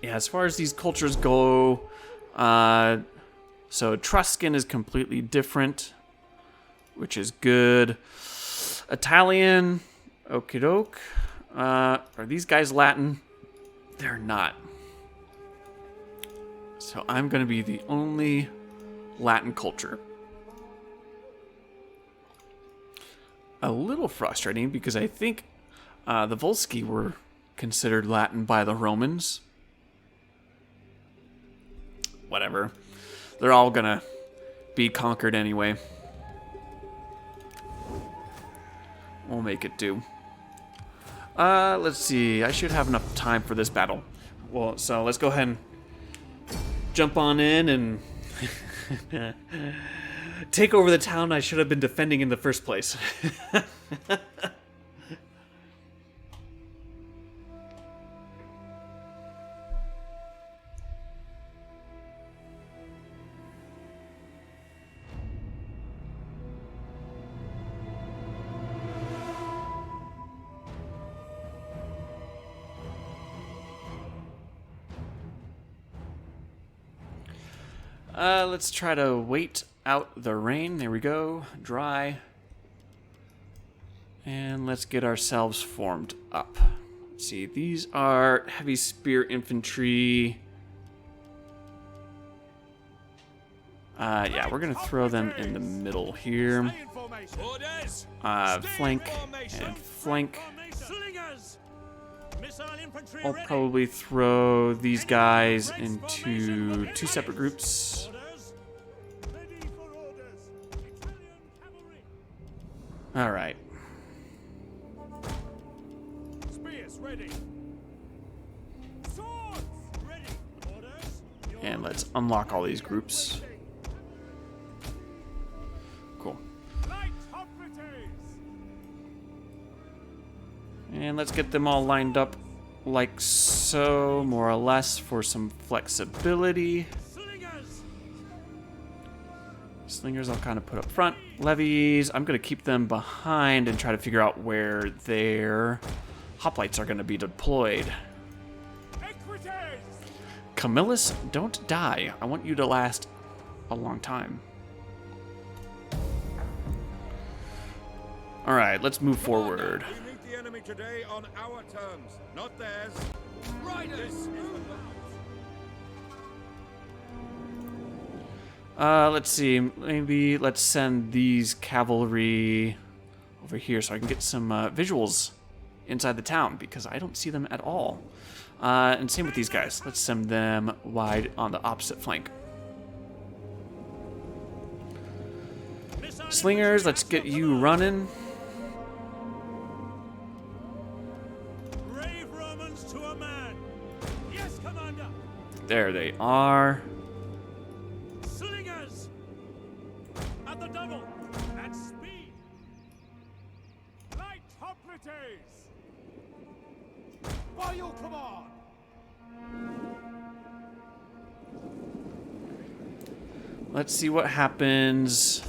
as far as these cultures go, so Etruscan is completely different, which is good. Italian, okie doke. Are these guys Latin? They're not. So I'm going to be the only Latin culture. A little frustrating because I think the Volsci were considered Latin by the Romans. Whatever. They're all going to be conquered anyway. We'll make it do. Let's see. I should have enough time for this battle. Well, so let's go ahead and jump on in and take over the town I should have been defending in the first place. Let's try to wait out the rain. There we go. Dry. And let's get ourselves formed up. Let's see. These are heavy spear infantry. Yeah, we're going to throw them in the middle here. Flank and flank. I'll probably throw these guys into two separate groups. All right. Spears ready. Swords ready. Orders. And let's unlock all these groups. Cool. Light hoplites. And let's get them all lined up like so, more or less, for some flexibility. Slingers I'll kind of put up front. Levies, I'm going to keep them behind and try to figure out where their hoplites are going to be deployed. Camillus, don't die. I want you to last a long time. Alright, let's move forward. We meet the enemy today on our terms, not theirs. Riders! Let's see. Maybe let's send these cavalry over here so I can get some visuals inside the town, because I don't see them at all. And same with these guys. Let's send them wide on the opposite flank. Slingers, let's get you running. Brave Romans to a man. Yes, Commander. There they are. Slingers. At the double. At speed. Light hoplites. By your command. Let's see what happens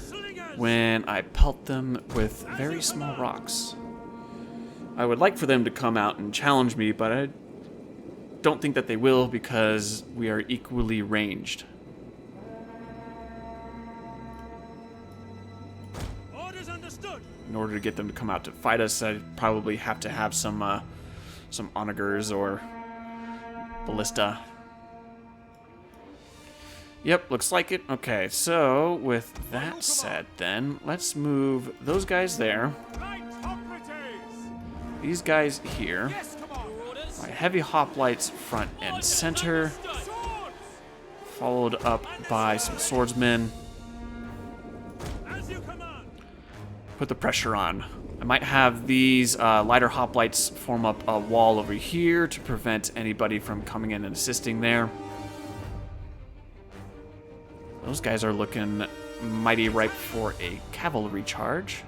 when I pelt them with very small rocks. I would like for them to come out and challenge me, but I don't think that they will because we are equally ranged. Orders understood. In order to get them to come out to fight us, I'd probably have to have some onagers or ballista. Yep, looks like it. Okay, so with that said, then let's move those guys there. These guys here. My heavy hoplites front and center, followed up by some swordsmen. Put the pressure on. I might have these lighter hoplites form up a wall over here to prevent anybody from coming in and assisting there. Those guys are looking mighty ripe for a cavalry charge.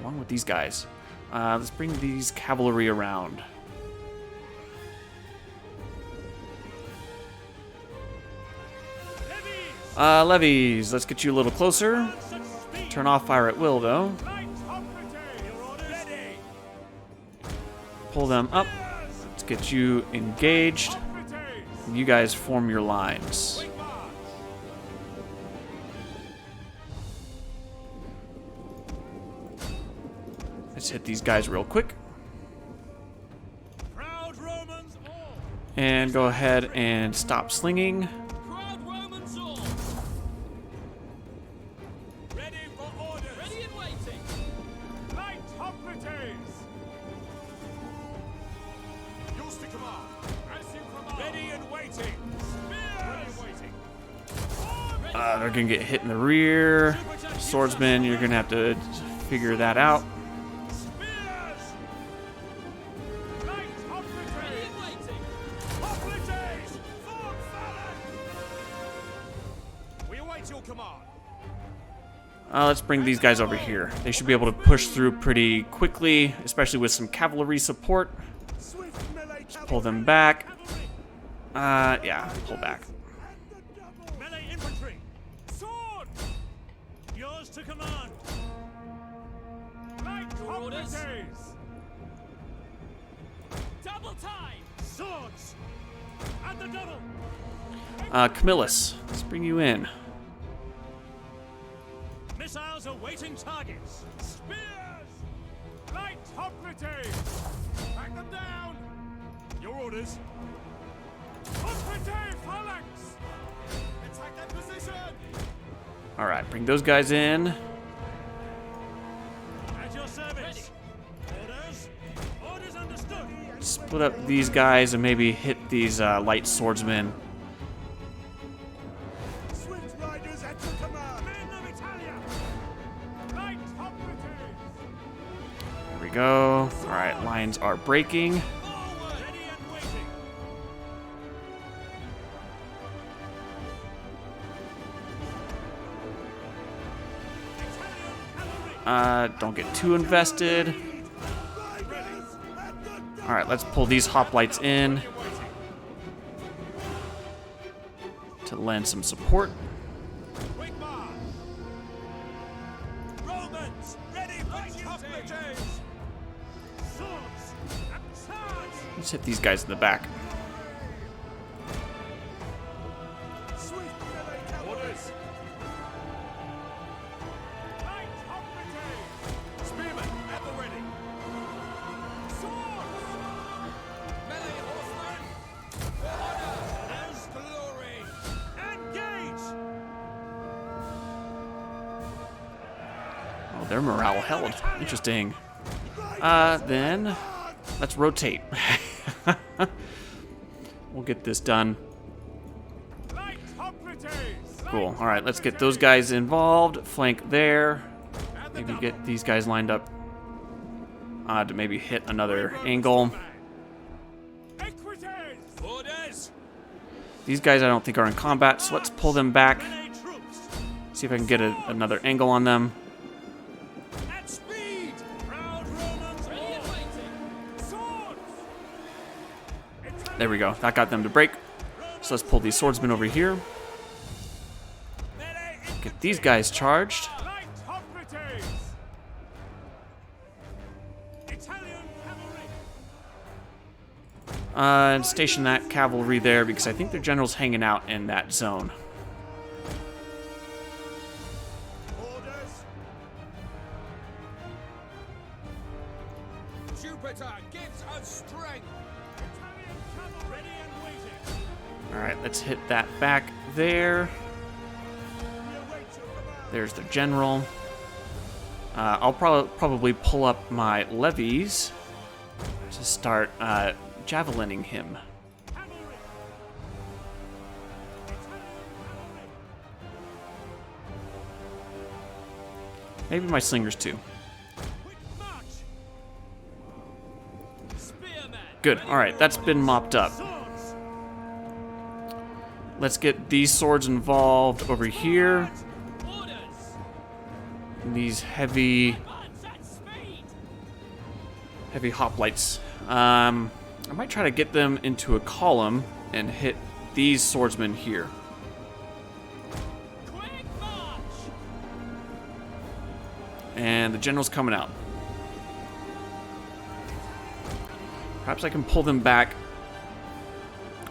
Along with these guys. Let's bring these cavalry around. Levies, let's get you a little closer. Turn off fire at will, though. Pull them up. Let's get you engaged. You guys form your lines. Let's hit these guys real quick. And go ahead and stop slinging. They're gonna get hit in the rear. Swordsmen, you're gonna have to figure that out. Let's bring these guys over here. They should be able to push through pretty quickly, especially with some cavalry support. Just pull them back. Yeah, pull back. Melee infantry. Sword. Yours to command. Light orders. Double time. Swords. At the double. Camillus, let's bring you in. Missiles awaiting targets. Spears! Light hoplites! Back them down! Your orders. Hoplite phalanx! Attack that position! Alright, bring those guys in. At your service. Orders. Orders understood. Split up these guys and maybe hit these light swordsmen. Swift riders at your command. Men of Italia. Light hoplites! There we go. Alright, lines are breaking. Forward! Ready and waiting. Don't get too invested. Alright, let's pull these hoplites in to lend some support. Quick march! Romans, ready for hoplites! Swords and charge! Let's hit these guys in the back. Swift melee cavalry! Orders! Light hoplites! Spearmen at the ready! Swords! Melee horsemen! Orders! Glory! Engage! Oh, their morale held. Interesting. Then let's rotate. We'll get this done. Light hoplites! Cool. All right, let's get those guys involved. Flank there. Maybe get these guys lined up to maybe hit another angle. Equites! Orders! These guys I don't think are in combat, so let's pull them back. Melee troops! See if I can get another angle on them. At speed! Proud Romans ready and waiting! Swords! Italian There we go. That got them to break. So let's pull these swordsmen over here. Get these guys charged. Light Hoplites! Italian cavalry! And station that cavalry there because I think their general's hanging out in that zone. Orders! Jupiter gives us strength. Italian cavalry ready and waiting! Alright, let's hit that back there. We await your command! There's the general. I'll probably pull up my levies to start javelining him. Cavalry! Italian cavalry! Maybe my slingers too. Quick march! Spearmen! Good. Alright, that's been mopped up. Swords! Let's get these swords involved over here. Orders! These heavy Advance at speed! hoplites. I might try to get them into a column and hit these swordsmen here. Quick march! And the general's coming out. Perhaps I can pull them back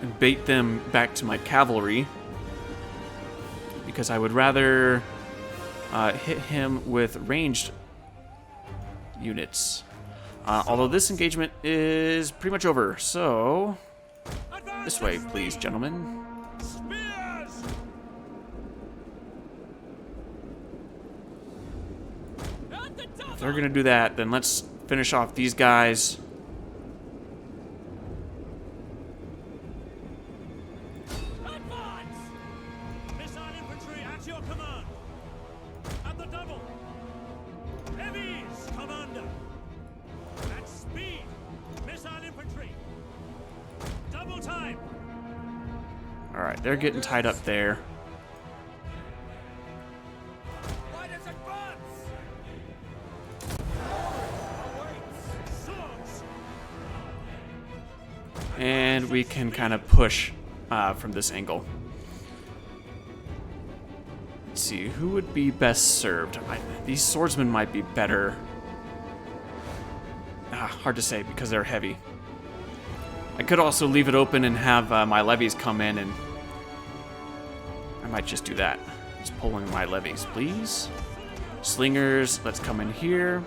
and bait them back to my cavalry. Because I would rather hit him with ranged units. Although this engagement is pretty much over, so Advance this at way, speed! please, gentlemen. Spears! At the double! If they're gonna do that, then let's finish off these guys. Advance! Missile infantry at your command! At the double! Levies, commander! At speed! Missile infantry! Double time! Alright, they're getting tied up there. Riders advance! Swords! And we can kind of push from this angle. Let's see, who would be best served? These swordsmen might be better. Hard to say because they're heavy. I could also leave it open and have my levies come in, and I might just do that. Just pulling my levies, please. Slingers, let's come in here.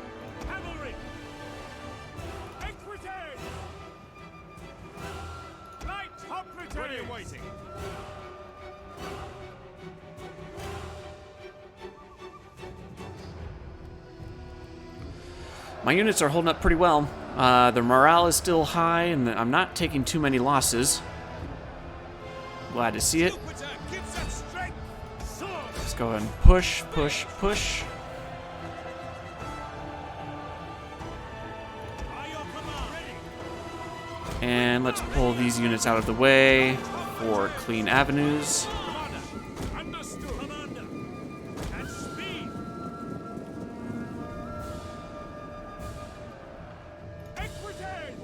Cavalry! Equites! Light Hoplites! Ready waiting! My units are holding up pretty well. Their morale is still high, and I'm not taking too many losses. Glad to see it. Jupiter gives us strength. Swords! Let's go and push, push, push. By your command! Ready! And let's pull these units out of the way for clean avenues. Commander! Understood! Commander! At speed! Equites!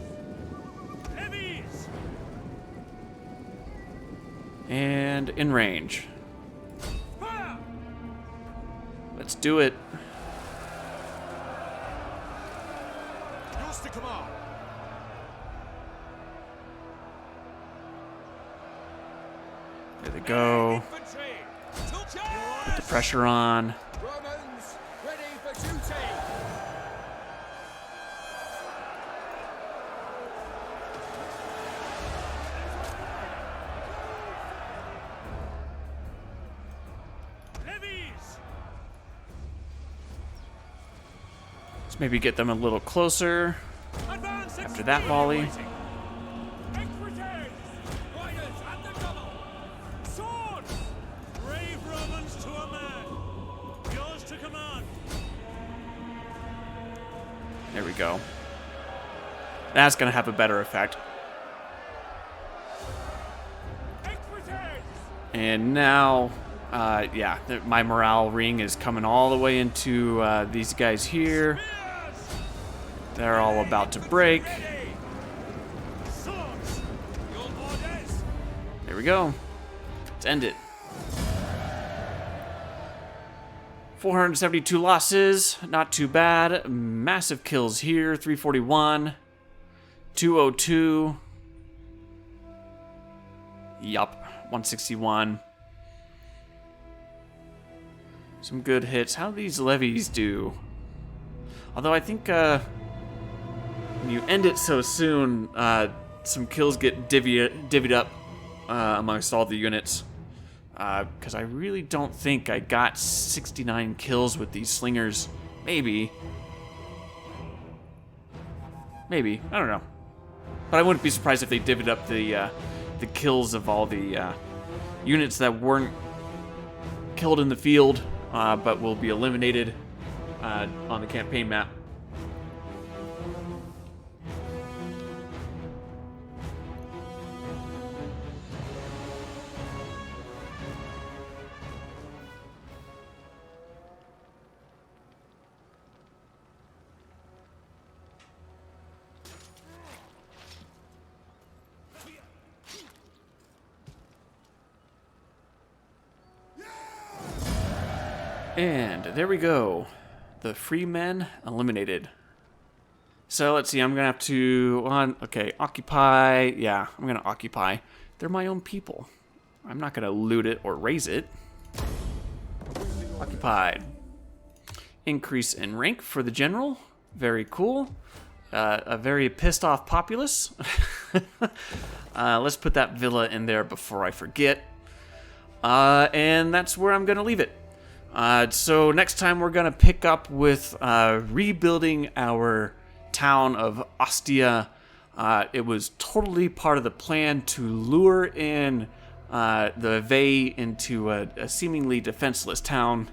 Levies! And in range. Fire! Let's do it. Yours to command! There they go. Infantry! To The charge! pressure on. Romans, ready for duty! Levies! Let's maybe get them a little closer. Advance at After that speed! volley. Waiting. Equites! Riders at the double! Swords! Brave Romans to a man! Yours to command! There we go. That's going to have a better effect. Equites! And now, yeah, my morale ring is coming all the way into these guys here. Spears! They're all about to break. Ready! Swords! You'll Here we go. Let's end it. 472 losses, not too bad. Massive kills here, 341, 202. Yup, 161. Some good hits. How do these levies do? Although I think when you end it so soon, some kills get divvied up amongst all the units. Because I really don't think I got 69 kills with these slingers. Maybe. I don't know. But I wouldn't be surprised if they divvied up the kills of all the units that weren't killed in the field, but will be eliminated on the campaign map. And there we go. The free men eliminated. So let's see, I'm going to have to... okay, occupy. Yeah, I'm going to occupy. They're my own people. I'm not going to loot it or raise it. Occupied. Increase in rank for the general. Very cool. A very pissed off populace. Let's put that villa in there before I forget. And that's where I'm going to leave it. So next time we're going to pick up with rebuilding our town of Ostia. It was totally part of the plan to lure in the Vey into a seemingly defenseless town.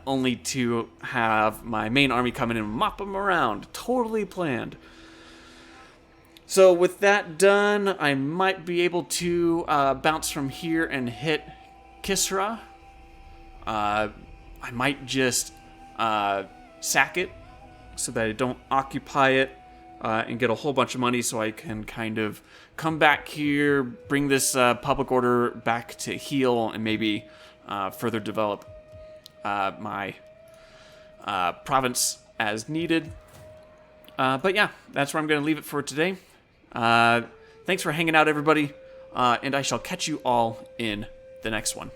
Only to have my main army come in and mop them around. Totally planned. So with that done, I might be able to bounce from here and hit Kisra. I might just sack it so that I don't occupy it and get a whole bunch of money so I can kind of come back here, bring this public order back to heel, and maybe further develop my province as needed. But yeah, that's where I'm going to leave it for today. Thanks for hanging out, everybody, and I shall catch you all in the next one.